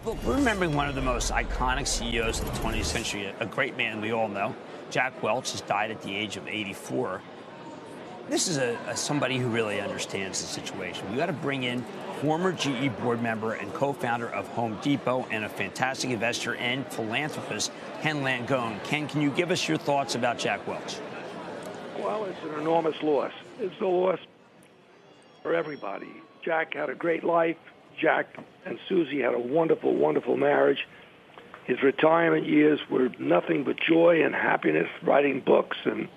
Look, we're remembering one of the most iconic CEOs of the 20th century, a great man we all know. Jack Welch has died at the age of 84. This is somebody who really understands the situation. We got to bring in former GE board member and co-founder of Home Depot and a fantastic investor and philanthropist, Ken Langone. Ken, can you give us your thoughts about Jack Welch? Well, it's an enormous loss. It's a loss for everybody. Jack had a great life. Jack and Susie had a wonderful, wonderful marriage. His retirement years were nothing but joy and happiness, writing books and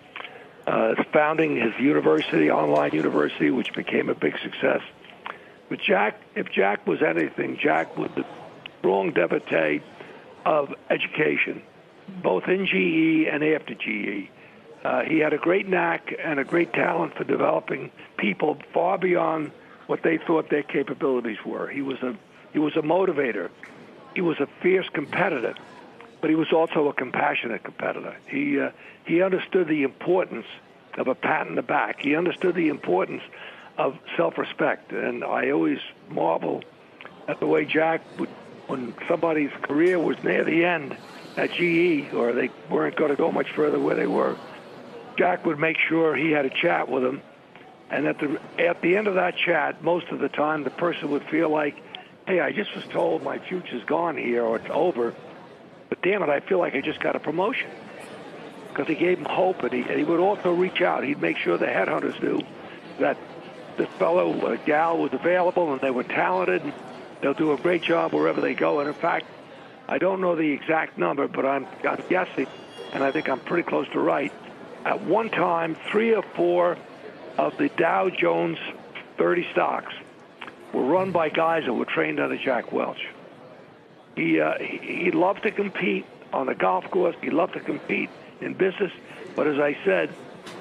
founding his university, online university, which became a big success. But Jack, if Jack was anything, Jack was the strong devotee of education, both in GE and after GE. He had a great knack and a great talent for developing people far beyond what they thought their capabilities were. He was a motivator. He was a fierce competitor, but he was also a compassionate competitor. He understood the importance of a pat in the back. He understood the importance of self-respect, and I always marvel at the way Jack would, when somebody's career was near the end at GE, or they weren't going to go much further where they were, Jack would make sure he had a chat with him. And at the end of that chat, most of the time, the person would feel like, hey, I just was told my future's gone here or it's over, but damn it, I feel like I just got a promotion. Because he gave him hope, and he would also reach out. He'd make sure the headhunters knew that this fellow, gal, was available and they were talented. And they'll do a great job wherever they go. And in fact, I don't know the exact number, but I'm guessing, and I think I'm pretty close to right. At one time, 3 or 4 of the Dow Jones 30 stocks were run by guys that were trained under Jack Welch. He loved to compete on the golf course. He loved to compete in business. But as I said,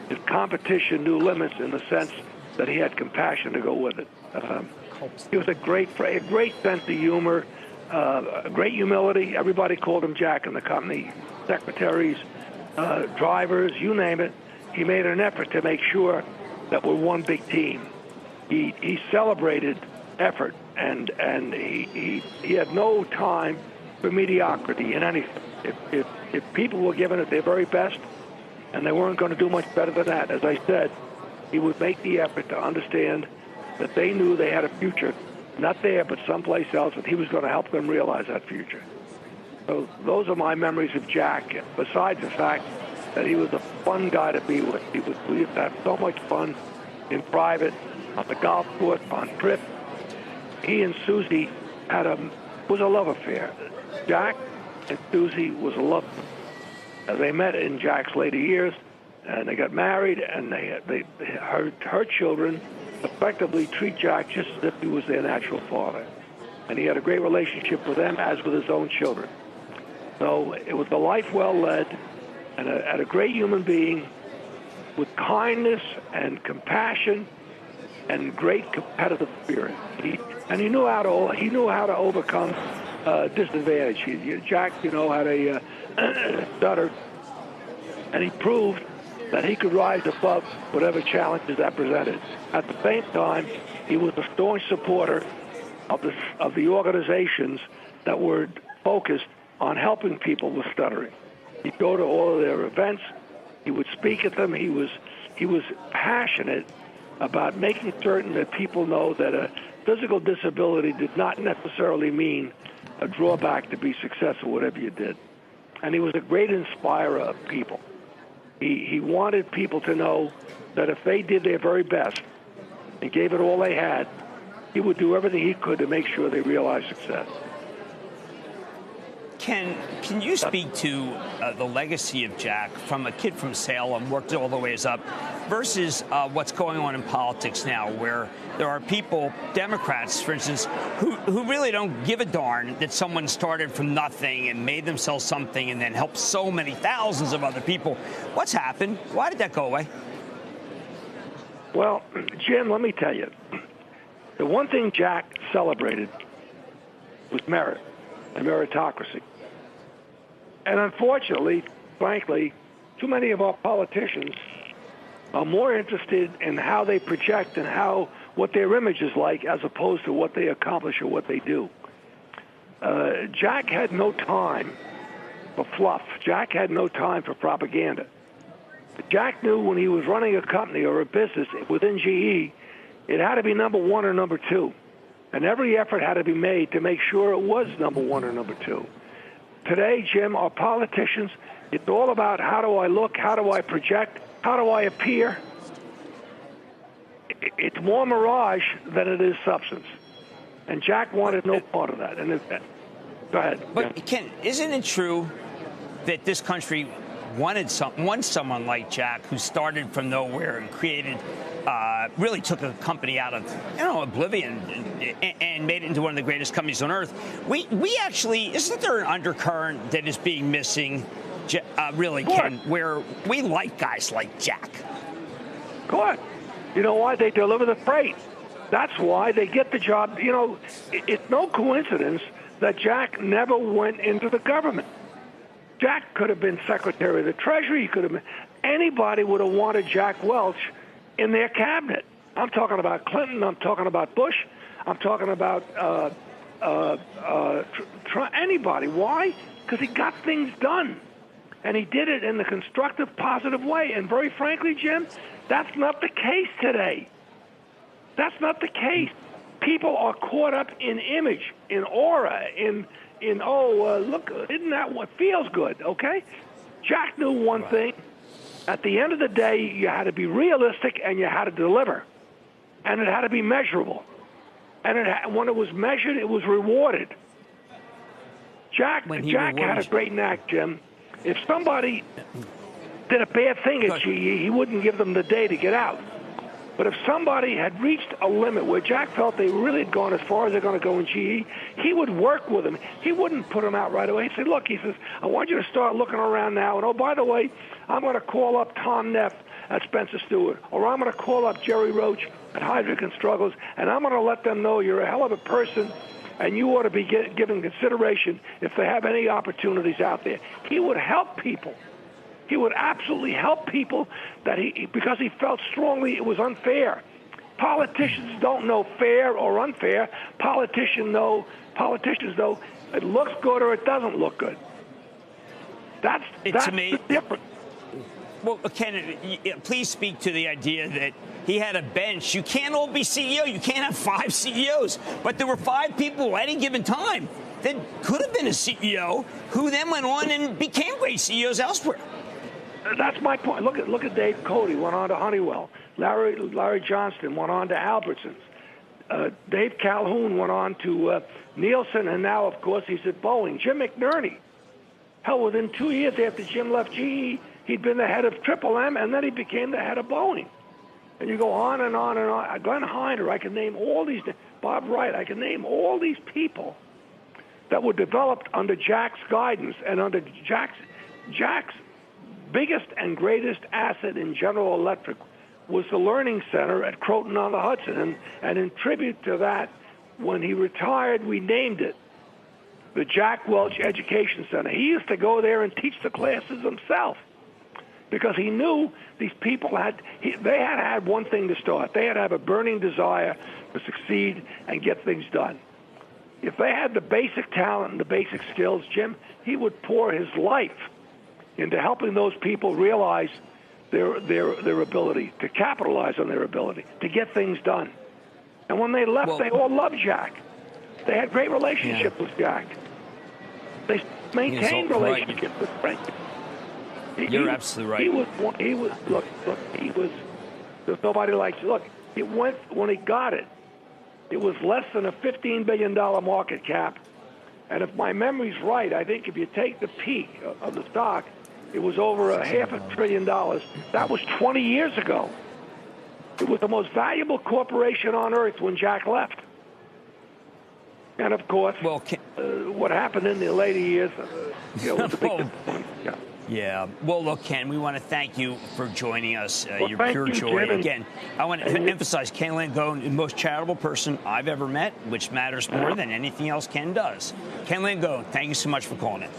his competition knew limits in the sense that he had compassion to go with it. He was a great sense of humor, a great humility. Everybody called him Jack in the company, secretaries, drivers, you name it. He made an effort to make sure that we're one big team. He celebrated effort, and he had no time for mediocrity in anything. If people were giving it their very best and they weren't going to do much better than that, as I said, he would make the effort to understand that they knew they had a future, not there but someplace else, and he was going to help them realize that future. So those are my memories of Jack, besides the fact that he was a fun guy to be with. We used to have so much fun in private, on the golf course, on trips. He and Susie was a love affair. Jack and Susie was a love affair. They met in Jack's later years, and they got married, and her children effectively treat Jack just as if he was their natural father. And he had a great relationship with them, as with his own children. So it was a life well led, and a great human being with kindness and compassion and great competitive spirit. He knew how to overcome disadvantage. Jack, had a stutter, and he proved that he could rise above whatever challenges that presented. At the same time, he was a staunch supporter of the organizations that were focused on helping people with stuttering. He'd go to all of their events. He would speak at them. He was passionate about making certain that people know that a physical disability did not necessarily mean a drawback to be successful, whatever you did. And he was a great inspirer of people. He wanted people to know that if they did their very best and gave it all they had, he would do everything he could to make sure they realized success. Ken, can you speak to the legacy of Jack from a kid from Salem, worked all the ways up, versus what's going on in politics now, where there are people, Democrats, for instance, who really don't give a darn that someone started from nothing and made themselves something and then helped so many thousands of other people? What's happened? Why did that go away? Well, Jim, let me tell you, the one thing Jack celebrated was merit and meritocracy. And unfortunately, frankly, too many of our politicians are more interested in how they project and what their image is like, as opposed to what they accomplish or what they do. Jack had no time for fluff. Jack had no time for propaganda. Jack knew when he was running a company or a business within GE, it had to be number one or number two. And every effort had to be made to make sure it was number one or number two. Today, Jim, our politicians, it's all about how do I look, how do I project, how do I appear. It's more mirage than it is substance. And Jack wanted no part of that. And go ahead. But, Ken, isn't it true that this country wants someone like Jack, who started from nowhere and created, really took a company out of, oblivion and made it into one of the greatest companies on earth? We actually, isn't there an undercurrent that is being missing, really, Ken, where we like guys like Jack? Good. You know why? They deliver the freight. That's why they get the job. It's no coincidence that Jack never went into the government. Jack could have been Secretary of the Treasury. He could have been. Anybody would have wanted Jack Welch in their cabinet. I'm talking about Clinton. I'm talking about Bush. I'm talking about anybody. Why? Because he got things done. And he did it in a constructive, positive way. And very frankly, Jim, that's not the case today. That's not the case. People are caught up in image, in aura, look, isn't that what feels good, okay? Jack knew one thing. At the end of the day, you had to be realistic and you had to deliver. And it had to be measurable. And when it was measured, it was rewarded. Jack had a great knack, Jim. If somebody did a bad thing at GE, he wouldn't give them the day to get out. But if somebody had reached a limit where Jack felt they really had gone as far as they're going to go in GE, he would work with them. He wouldn't put them out right away. He'd say, look, he says, I want you to start looking around now. And, oh, by the way, I'm going to call up Tom Neff at Spencer Stewart, or I'm going to call up Jerry Roach at Heidrick and Struggles, and I'm going to let them know you're a hell of a person, and you ought to be given consideration if they have any opportunities out there. He would help people. He would absolutely help people because he felt strongly it was unfair. Politicians don't know fair or unfair. Politicians know it looks good or it doesn't look good. That's the difference. Well, Ken, please speak to the idea that he had a bench. You can't all be CEO. You can't have 5 CEOs. But there were 5 people at any given time that could have been a CEO who then went on and became great CEOs elsewhere. That's my point. Look at Dave Cody, went on to Honeywell. Larry Johnston went on to Albertsons. Dave Calhoun went on to Nielsen, and now, of course, he's at Boeing. Jim McNerney, hell, within 2 years after Jim left GE, he'd been the head of Triple M, and then he became the head of Boeing. And you go on and on and on. Glenn Heiner, I can name all these. Bob Wright, I can name all these people that were developed under Jack's guidance and under Jack's biggest and greatest asset in General Electric was the Learning Center at Croton-on-the-Hudson. And in tribute to that, when he retired, we named it the Jack Welch Education Center. He used to go there and teach the classes himself because he knew these people had one thing to start. They had to have a burning desire to succeed and get things done. If they had the basic talent and the basic skills, Jim, he would pour his life into helping those people realize their ability, to capitalize on their ability, to get things done. And when they left, they all loved Jack. They had great relationships with Jack. They maintained relationships with Frank. You're absolutely right. He was. Look. There's nobody like. Look, it went when he got it. It was less than a $15 billion market cap, and if my memory's right, I think if you take the peak of the stock, it was over $500 billion. That was 20 years ago. It was the most valuable corporation on earth when Jack left. And of course, what happened in the later years, was a big disappointment. Yeah. Well, look, Ken, we want to thank you for joining us. You're pure joy. Jim, again, I want to emphasize Ken Langone, the most charitable person I've ever met, which matters more than anything else Ken does. Ken Langone, thank you so much for calling in.